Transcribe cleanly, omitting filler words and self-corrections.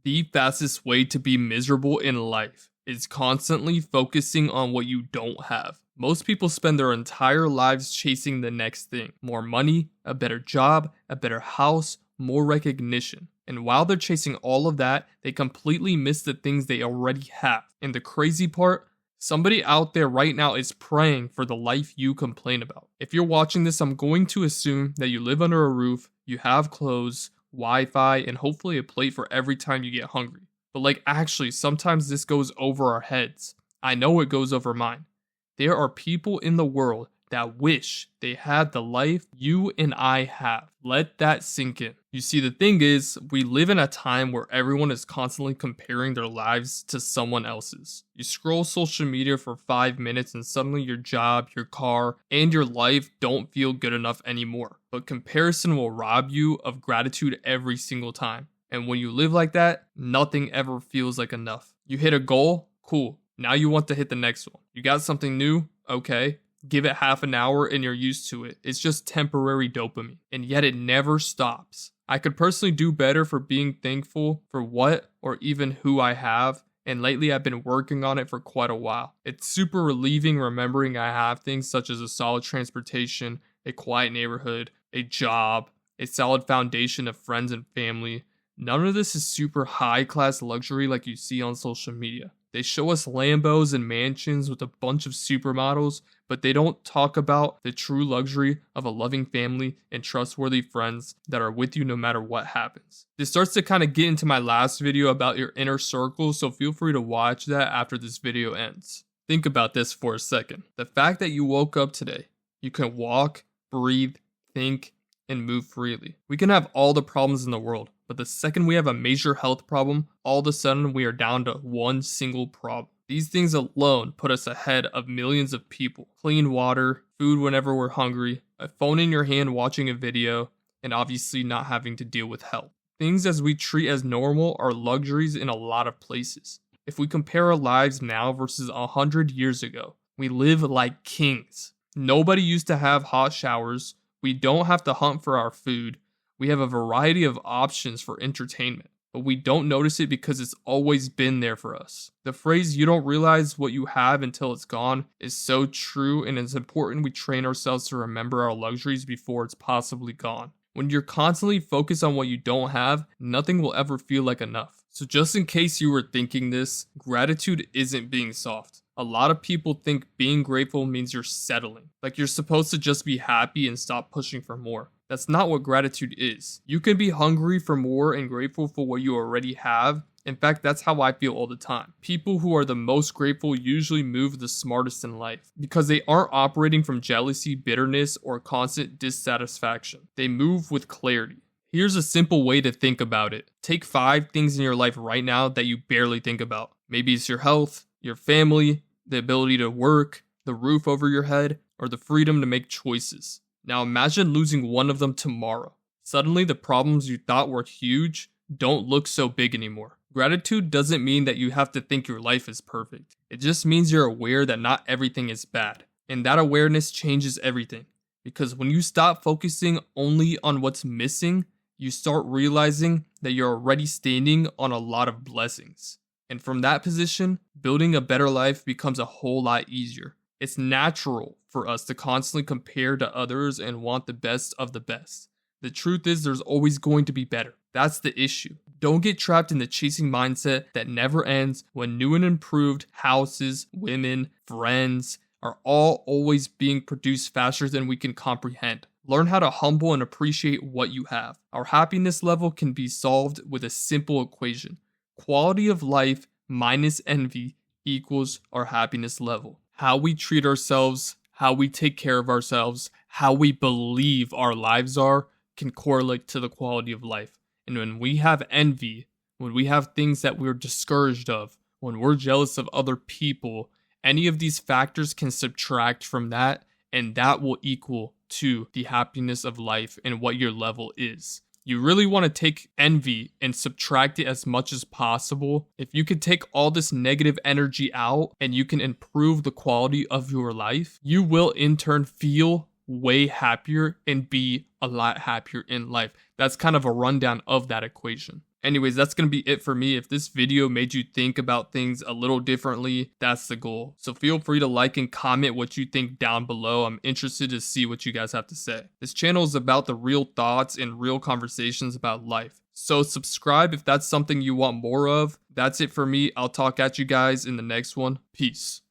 The fastest way to be miserable in life is constantly focusing on what you don't have. Most people spend their entire lives chasing the next thing: more money, a better job, a better house, more recognition. And while they're chasing all of that, they completely miss the things they already have. And the crazy part, somebody out there right now is praying for the life you complain about. If you're watching this, I'm going to assume that you live under a roof, you have clothes, Wi-Fi, and hopefully a plate for every time you get hungry. But actually, sometimes this goes over our heads. I know it goes over mine. There are people in the world that wish they had the life you and I have. Let that sink in. You see, the thing is, we live in a time where everyone is constantly comparing their lives to someone else's. You scroll social media for 5 minutes and suddenly your job, your car, and your life don't feel good enough anymore. But comparison will rob you of gratitude every single time. And when you live like that, nothing ever feels like enough. You hit a goal? Cool. Now you want to hit the next one. You got something new? Okay. Give it half an hour and you're used to it. It's just temporary dopamine. And yet it never stops. I could personally do better for being thankful for what or even who I have. And lately I've been working on it for quite a while. It's super relieving remembering I have things such as a solid transportation, a quiet neighborhood, a job, a solid foundation of friends and family. None of this is super high class luxury like you see on social media. They show us Lambos and mansions with a bunch of supermodels, but they don't talk about the true luxury of a loving family and trustworthy friends that are with you no matter what happens. This starts to kind of get into my last video about your inner circle, so feel free to watch that after this video ends. Think about this for a second. The fact that you woke up today, you can walk, breathe, think, and move freely. We can have all the problems in the world, but the second we have a major health problem, all of a sudden we are down to one single problem. These things alone put us ahead of millions of people. Clean water, food whenever we're hungry, a phone in your hand watching a video, and obviously not having to deal with health. Things as we treat as normal are luxuries in a lot of places. If we compare our lives now versus 100 years ago, we live like kings. Nobody used to have hot showers. We don't have to hunt for our food. We have a variety of options for entertainment, but we don't notice it because it's always been there for us. The phrase, "you don't realize what you have until it's gone," is so true, and it's important we train ourselves to remember our luxuries before it's possibly gone. When you're constantly focused on what you don't have, nothing will ever feel like enough. So just in case you were thinking this, gratitude isn't being soft. A lot of people think being grateful means you're settling, like you're supposed to just be happy and stop pushing for more. That's not what gratitude is. You can be hungry for more and grateful for what you already have. In fact, that's how I feel all the time. People who are the most grateful usually move the smartest in life because they aren't operating from jealousy, bitterness, or constant dissatisfaction. They move with clarity. Here's a simple way to think about it. Take 5 things in your life right now that you barely think about. Maybe it's your health, your family, the ability to work, the roof over your head, or the freedom to make choices. Now imagine losing one of them tomorrow. Suddenly the problems you thought were huge don't look so big anymore. Gratitude doesn't mean that you have to think your life is perfect. It just means you're aware that not everything is bad. And that awareness changes everything. Because when you stop focusing only on what's missing, you start realizing that you're already standing on a lot of blessings. And from that position, building a better life becomes a whole lot easier. It's natural for us to constantly compare to others and want the best of the best. The truth is, there's always going to be better. That's the issue. Don't get trapped in the chasing mindset that never ends when new and improved houses, women, friends are all always being produced faster than we can comprehend. Learn how to humble and appreciate what you have. Our happiness level can be solved with a simple equation. Quality of life minus envy equals our happiness level. How we treat ourselves, how we take care of ourselves, how we believe our lives are can correlate to the quality of life. And when we have envy, when we have things that we're discouraged of, when we're jealous of other people, any of these factors can subtract from that, and that will equal to the happiness of life and what your level is. You really want to take envy and subtract it as much as possible. If you could take all this negative energy out and you can improve the quality of your life, you will in turn feel way happier and be a lot happier in life. That's kind of a rundown of that equation. Anyways, that's going to be it for me. If this video made you think about things a little differently, that's the goal. So feel free to like and comment what you think down below. I'm interested to see what you guys have to say. This channel is about the real thoughts and real conversations about life. So subscribe if that's something you want more of. That's it for me. I'll talk at you guys in the next one. Peace.